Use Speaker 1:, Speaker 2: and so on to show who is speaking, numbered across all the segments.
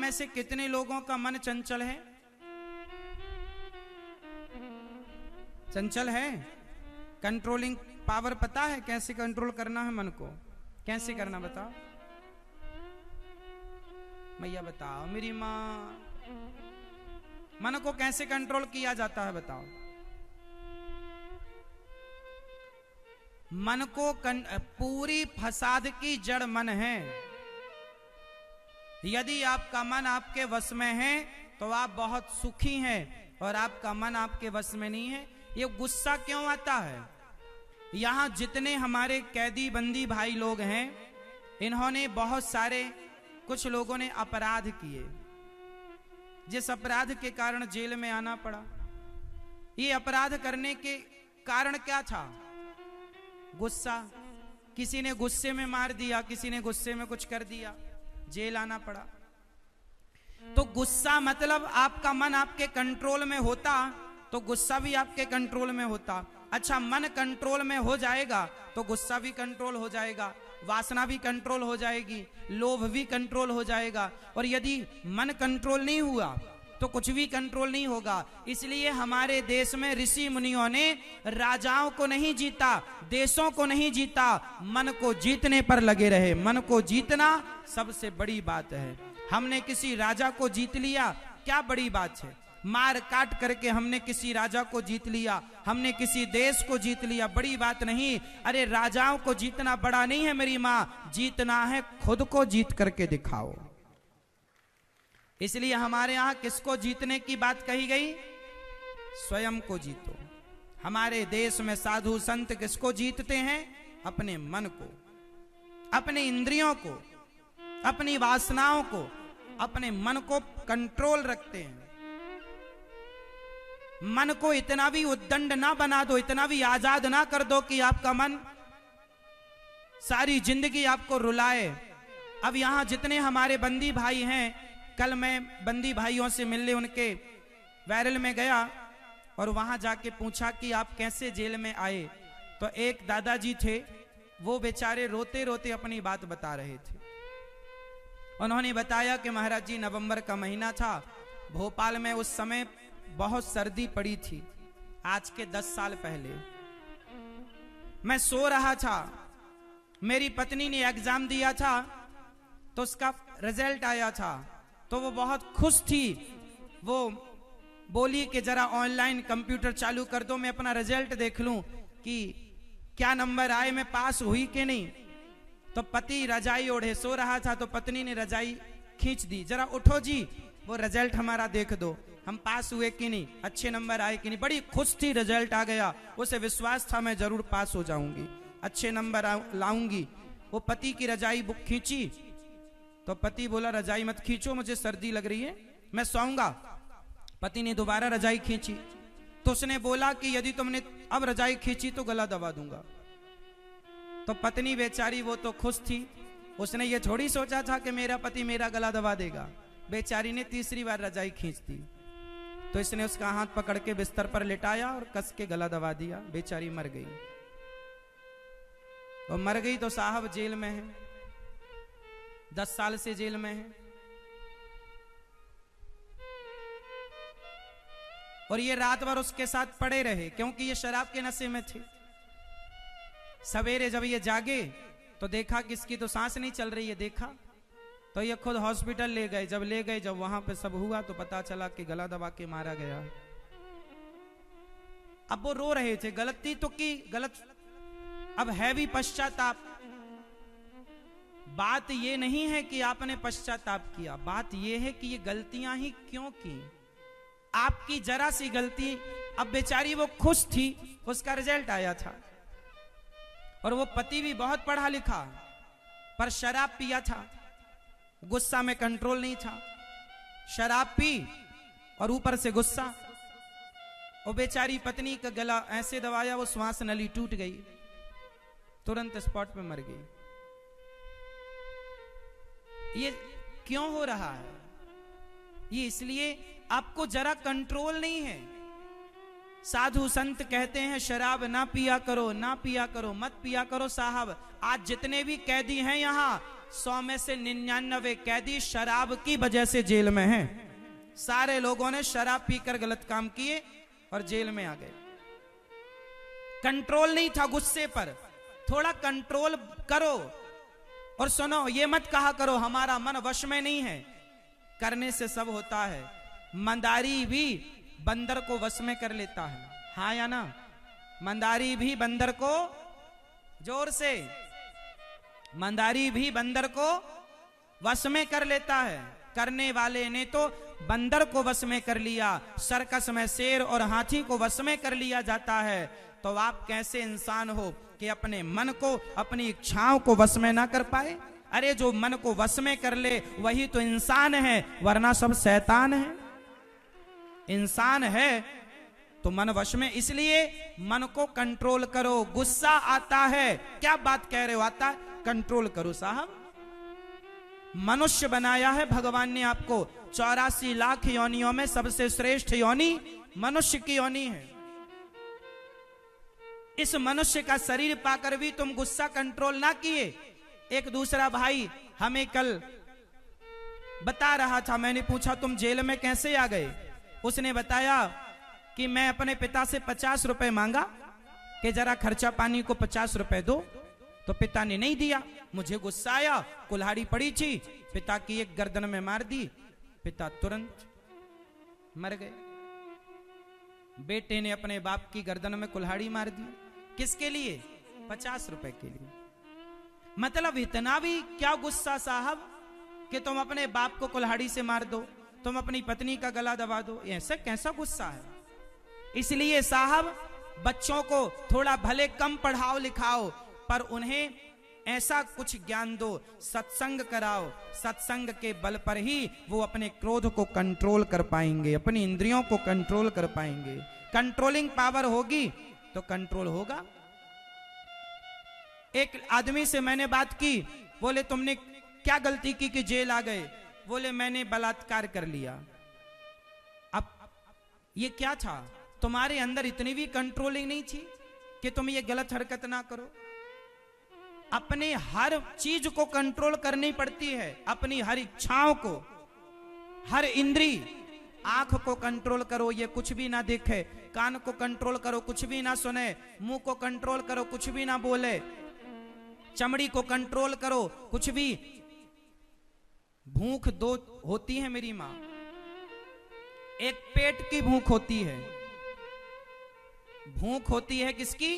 Speaker 1: में से कितने लोगों का मन चंचल है? चंचल है? कंट्रोलिंग पावर पता है कैसे कंट्रोल करना है मन को? कैसे करना बताओ मैया, बताओ मेरी माँ। मन को कैसे कंट्रोल किया जाता है बताओ? मन को पूरी फसाद की जड़ मन है। यदि आपका मन आपके वश में है तो आप बहुत सुखी हैं, और आपका मन आपके वश में नहीं है। ये गुस्सा क्यों आता है? यहां जितने हमारे कैदी बंदी भाई लोग हैं, इन्होंने बहुत सारे, कुछ लोगों ने अपराध किए, जिस अपराध के कारण जेल में आना पड़ा। ये अपराध करने के कारण क्या था? गुस्सा। किसी ने गुस्से में मार दिया, किसी ने गुस्से में कुछ कर दिया, जेल आना पड़ा। तो गुस्सा मतलब आपका मन आपके कंट्रोल में होता तो गुस्सा भी आपके कंट्रोल में होता। अच्छा, मन कंट्रोल में हो जाएगा तो गुस्सा भी कंट्रोल हो जाएगा, वासना भी कंट्रोल हो जाएगी, लोभ भी कंट्रोल हो जाएगा। और यदि मन कंट्रोल नहीं हुआ तो कुछ भी कंट्रोल नहीं होगा। इसलिए हमारे देश में ऋषि मुनियों ने राजाओं को नहीं जीता, देशों को नहीं जीता, मन को जीतने पर लगे रहे। मन को जीतना सबसे बड़ी बात है। हमने किसी राजा को जीत लिया, क्या बड़ी बात है? मार काट करके हमने किसी राजा को जीत लिया, हमने किसी देश को जीत लिया, बड़ी बात नहीं। अरे राजाओं को जीतना बड़ा नहीं है मेरी माँ, जीतना है खुद को जीत करके दिखाओ। इसलिए हमारे यहाँ किसको जीतने की बात कही गई? स्वयं को जीतो। हमारे देश में साधु संत किसको जीतते हैं? अपने मन को, अपने इंद्रियों को, अपनी वासनाओं को, अपने मन को कंट्रोल रखते हैं। मन को इतना भी उद्दंड ना बना दो, इतना भी आजाद ना कर दो कि आपका मन सारी जिंदगी आपको रुलाए। अब यहां जितने हमारे बंदी भाई हैं, कल मैं बंदी भाइयों से मिलने उनके वैरल में गया और वहां जाके पूछा कि आप कैसे जेल में आए। तो एक दादाजी थे, वो बेचारे रोते रोते अपनी बात बता रहे थे। उन्होंने बताया कि महाराज जी, नवंबर का महीना था, भोपाल में उस समय बहुत सर्दी पड़ी थी, आज के 10 साल पहले। मैं सो रहा था, मेरी पत्नी ने एग्जाम दिया था तो उसका रिजल्ट आया था, तो वो बहुत खुश थी। वो बोली कि जरा ऑनलाइन कंप्यूटर चालू कर दो, मैं अपना रिजल्ट देख लूं कि क्या नंबर आए, मैं पास हुई कि नहीं। तो पति रजाई ओढ़े सो रहा था, तो पत्नी ने रजाई खींच दी, जरा उठो जी, वो रिजल्ट हमारा देख दो, हम पास हुए कि नहीं, अच्छे नंबर आए कि नहीं। बड़ी खुश थी, रिजल्ट आ गया, उसे विश्वास था मैं जरूर पास हो जाऊंगी, अच्छे नंबर लाऊंगी। वो पति की रजाई बुक खींची तो पति बोला रजाई मत खींचो, मुझे सर्दी लग रही है, मैं सोऊंगा। पति ने दोबारा रजाई खींची तो उसने बोला कि यदि तुमने अब रजाई खींची तो गला दबा दूंगा। तो पत्नी बेचारी वो तो खुश थी, उसने ये थोड़ी सोचा था कि मेरा पति मेरा गला दबा देगा। बेचारी ने तीसरी बार रजाई खींच दी तो इसने उसका हाथ पकड़ के बिस्तर पर लिटाया और कस के गला दबा दिया। बेचारी मर गई। और मर गई तो साहब जेल में है, 10 साल से जेल में है। और ये रात भर उसके साथ पड़े रहे क्योंकि ये शराब के नशे में थे। सवेरे जब ये जागे तो देखा कि इसकी तो सांस नहीं चल रही है, देखा तो ये खुद हॉस्पिटल ले गए। जब वहां पे सब हुआ तो पता चला कि गला दबा के मारा गया। अब वो रो रहे थे, गलती तो की, गलत, अब है भी पश्चाताप। बात ये नहीं है कि आपने पश्चाताप किया, बात ये है कि ये गलतियां ही क्यों की, आपकी जरा सी गलती। अब बेचारी वो खुश थी, उसका रिजल्ट आया था और वो पति भी बहुत पढ़ा लिखा, पर शराब पिया था, गुस्सा में कंट्रोल नहीं था, शराब पी और ऊपर से गुस्सा। वो बेचारी पत्नी का गला ऐसे दबाया, वो श्वास नली टूट गई, तुरंत स्पॉट पे मर गई। ये क्यों हो रहा है? ये इसलिए आपको जरा कंट्रोल नहीं है। साधु संत कहते हैं शराब ना पिया करो, ना पिया करो, मत पिया करो। साहब आज जितने भी कैदी हैं यहाँ, 100 में से 99 कैदी शराब की वजह से जेल में हैं। सारे लोगों ने शराब पीकर गलत काम किए और जेल में आ गए। कंट्रोल नहीं था गुस्से पर, थोड़ा कंट्रोल करो। और सुनो, ये मत कहा करो हमारा मन वश में नहीं है, करने से सब होता है। मंदारी भी बंदर को वश में कर लेता है, हाँ या ना? मंदारी भी बंदर को, जोर से, मंदारी भी बंदर को वश में कर लेता है। करने वाले ने तो बंदर को वश में कर लिया। सर्कस में शेर और हाथी को वश में कर लिया जाता है, तो आप कैसे इंसान हो कि अपने मन को, अपनी इच्छाओं को वश में ना कर पाए? अरे जो मन को वश में कर ले वही तो इंसान है, वरना सब शैतान है। इंसान है तो मन वश में, इसलिए मन को कंट्रोल करो। गुस्सा आता है, क्या बात कह रहे हो, आता है, कंट्रोल करो साहब। मनुष्य बनाया है भगवान ने आपको, 84 लाख योनियों में सबसे श्रेष्ठ योनि मनुष्य की योनि है। इस मनुष्य का शरीर पाकर भी तुम गुस्सा कंट्रोल ना किए। एक दूसरा भाई हमें कल बता रहा था, मैंने पूछा तुम जेल में कैसे आ गए? उसने बताया कि मैं अपने पिता से 50 रुपए मांगा कि जरा खर्चा पानी को 50 रुपए दो, तो पिता ने नहीं दिया। मुझे गुस्सा आया, कुल्हाड़ी पड़ी थी, पिता की एक गर्दन में मार दी, पिता तुरंत मर गए। बेटे ने अपने बाप की गर्दन में कुल्हाड़ी मार दी, किसके लिए? 50 रुपए के लिए। मतलब इतना भी क्या गुस्सा साहब कि तुम अपने बाप को कुल्हाड़ी से मार दो, तुम अपनी पत्नी का गला दबा दो, ऐसा कैसा गुस्सा है? इसलिए साहब बच्चों को थोड़ा भले कम पढ़ाओ लिखाओ, पर उन्हें ऐसा कुछ ज्ञान दो, सत्संग कराओ। सत्संग के बल पर ही वो अपने क्रोध को कंट्रोल कर पाएंगे, अपनी इंद्रियों को कंट्रोल कर पाएंगे। कंट्रोलिंग पावर होगी तो कंट्रोल होगा। एक आदमी से मैंने बात की, बोले तुमने क्या गलती की कि जेल आ गए? बोले मैंने बलात्कार कर लिया। अब ये क्या था? तुम्हारे अंदर इतनी भी कंट्रोलिंग नहीं थी कि तुम ये गलत हरकत ना करो? अपने हर चीज को कंट्रोल करनी पड़ती है, अपनी हर इच्छाओं को, हर इंद्री। आंख को कंट्रोल करो, ये कुछ भी ना देखे। कान को कंट्रोल करो, कुछ भी ना सुने। मुंह को कंट्रोल करो, कुछ भी ना बोले। चमड़ी को कंट्रोल करो, कुछ भी। भूख दो होती है मेरी मां, एक पेट की भूख होती है, भूख होती है किसकी?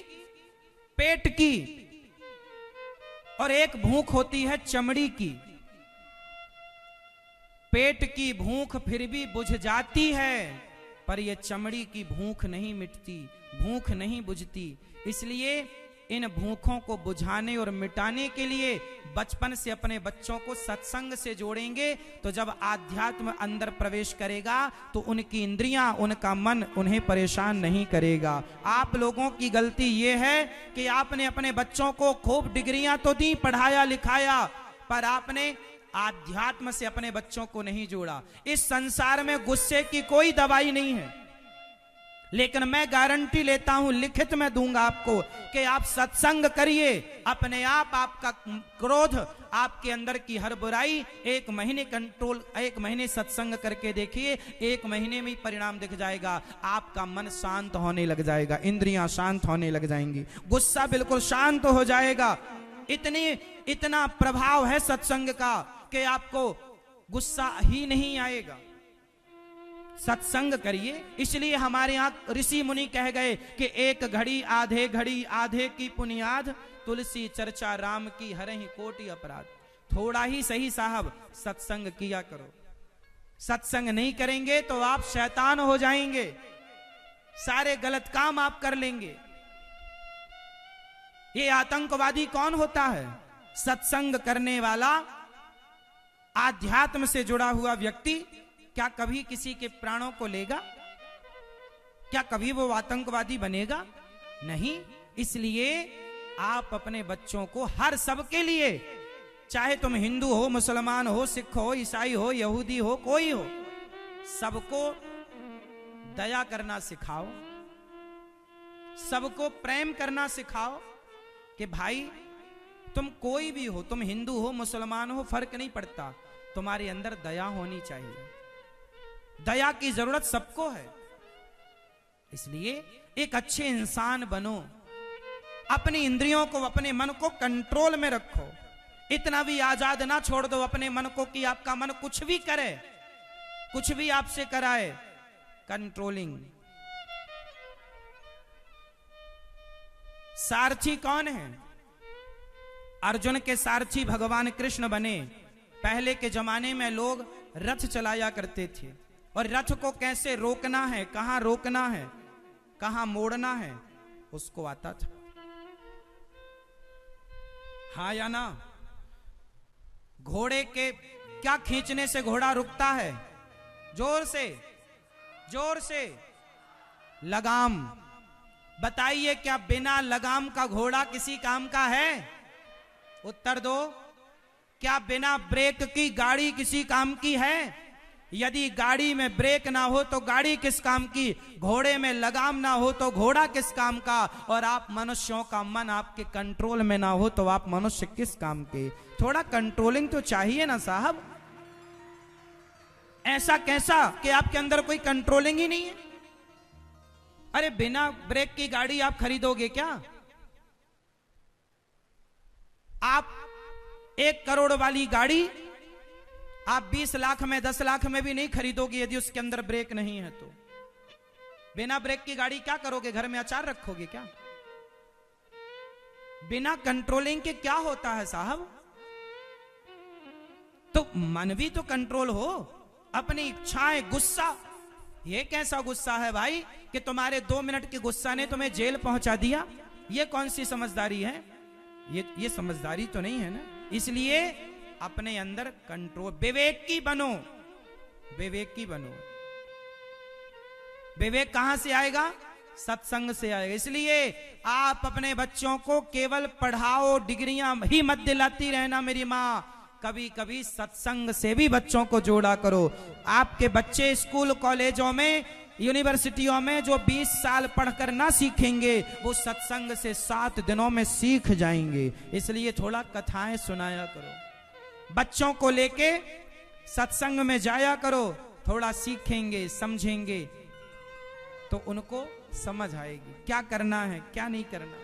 Speaker 1: पेट की। और एक भूख होती है चमड़ी की। पेट की भूख फिर भी बुझ जाती है, पर यह चमड़ी की भूख नहीं मिटती, भूख नहीं बुझती। इसलिए इन भूखों को बुझाने और मिटाने के लिए बचपन से अपने बच्चों को सत्संग से जोड़ेंगे, तो जब आध्यात्म अंदर प्रवेश करेगा तो उनकी इंद्रियां, उनका मन उन्हें परेशान नहीं करेगा। आप लोगों की गलती यह है कि आपने अपने बच्चों को खूब डिग्रियां तो दी, पढ़ाया लिखाया, पर आपने आध्यात्म से अपने बच्चों को नहीं जोड़ा। इस संसार में गुस्से की कोई दवाई नहीं है, लेकिन मैं गारंटी लेता हूं, लिखित में दूंगा आपको कि आप सत्संग करिए, अपने आप आपका क्रोध, आपके अंदर की हर बुराई 1 महीने कंट्रोल, 1 महीने सत्संग करके देखिए, 1 महीने में ही परिणाम दिख जाएगा। आपका मन शांत होने लग जाएगा, इंद्रियां शांत होने लग जाएंगी, गुस्सा बिल्कुल शांत हो जाएगा। इतना प्रभाव है सत्संग का कि आपको गुस्सा ही नहीं आएगा। सत्संग करिए। इसलिए हमारे यहां ऋषि मुनि कह गए कि एक घड़ी आधे की पुनियाद, तुलसी चर्चा राम की हरहि कोटि अपराध। थोड़ा ही सही साहब सत्संग किया करो। सत्संग नहीं करेंगे तो आप शैतान हो जाएंगे, सारे गलत काम आप कर लेंगे। ये आतंकवादी कौन होता है? सत्संग करने वाला, आध्यात्म से जुड़ा हुआ व्यक्ति। क्या कभी किसी के प्राणों को लेगा? क्या कभी वो आतंकवादी बनेगा? नहीं। इसलिए आप अपने बच्चों को हर सबके लिए, चाहे तुम हिंदू हो, मुसलमान हो, सिख हो, ईसाई हो, यहूदी हो, कोई हो, सबको दया करना सिखाओ, सबको प्रेम करना सिखाओ कि भाई तुम कोई भी हो, तुम हिंदू हो मुसलमान हो, फर्क नहीं पड़ता, तुम्हारे अंदर दया होनी चाहिए। दया की जरूरत सबको है। इसलिए एक अच्छे इंसान बनो, अपनी इंद्रियों को, अपने मन को कंट्रोल में रखो। इतना भी आजाद ना छोड़ दो अपने मन को कि आपका मन कुछ भी करे, कुछ भी आपसे कराए। कंट्रोलिंग। सारथी कौन है? अर्जुन के सारथी भगवान कृष्ण बने। पहले के जमाने में लोग रथ चलाया करते थे, और रथ को कैसे रोकना है, कहां रोकना है, कहां मोड़ना है, उसको आता था। हाँ या ना? घोड़े के क्या खींचने से घोड़ा रुकता है? जोर से, जोर से लगाम। बताइए, क्या बिना लगाम का घोड़ा किसी काम का है? उत्तर दो। क्या बिना ब्रेक की गाड़ी किसी काम की है? यदि गाड़ी में ब्रेक ना हो तो गाड़ी किस काम की? घोड़े में लगाम ना हो तो घोड़ा किस काम का? और आप मनुष्यों का मन आपके कंट्रोल में ना हो तो आप मनुष्य किस काम के? थोड़ा कंट्रोलिंग तो चाहिए ना साहब। ऐसा कैसा कि आपके अंदर कोई कंट्रोलिंग ही नहीं है? अरे बिना ब्रेक की गाड़ी आप खरीदोगे क्या? आप 1 करोड़ वाली गाड़ी आप 20 लाख में, 10 लाख में भी नहीं खरीदोगे यदि उसके अंदर ब्रेक नहीं है तो। बिना ब्रेक की गाड़ी क्या करोगे? घर में अचार रखोगे क्या? बिना कंट्रोलिंग के क्या होता है साहब? तो मन भी तो कंट्रोल हो, अपनी इच्छाएं, गुस्सा। ये कैसा गुस्सा है भाई कि तुम्हारे 2 मिनट के गुस्सा ने तुम्हें जेल पहुंचा दिया? ये कौन सी समझदारी है? ये समझदारी तो नहीं है ना। इसलिए अपने अंदर कंट्रोल, विवेकी बनो, विवेकी बनो। विवेक कहां से आएगा? सत्संग से आएगा। इसलिए आप अपने बच्चों को केवल पढ़ाओ, डिग्रियां ही मत दिलाती रहना मेरी मां। कभी कभी सत्संग से भी बच्चों को जोड़ा करो। आपके बच्चे स्कूल कॉलेजों में, यूनिवर्सिटियों में जो 20 साल पढ़कर ना सीखेंगे, वो सत्संग से 7 दिनों में सीख जाएंगे। इसलिए थोड़ा कथाएं सुनाया करो, बच्चों को लेके सत्संग में जाया करो। थोड़ा सीखेंगे, समझेंगे तो उनको समझ आएगी क्या करना है, क्या नहीं करना।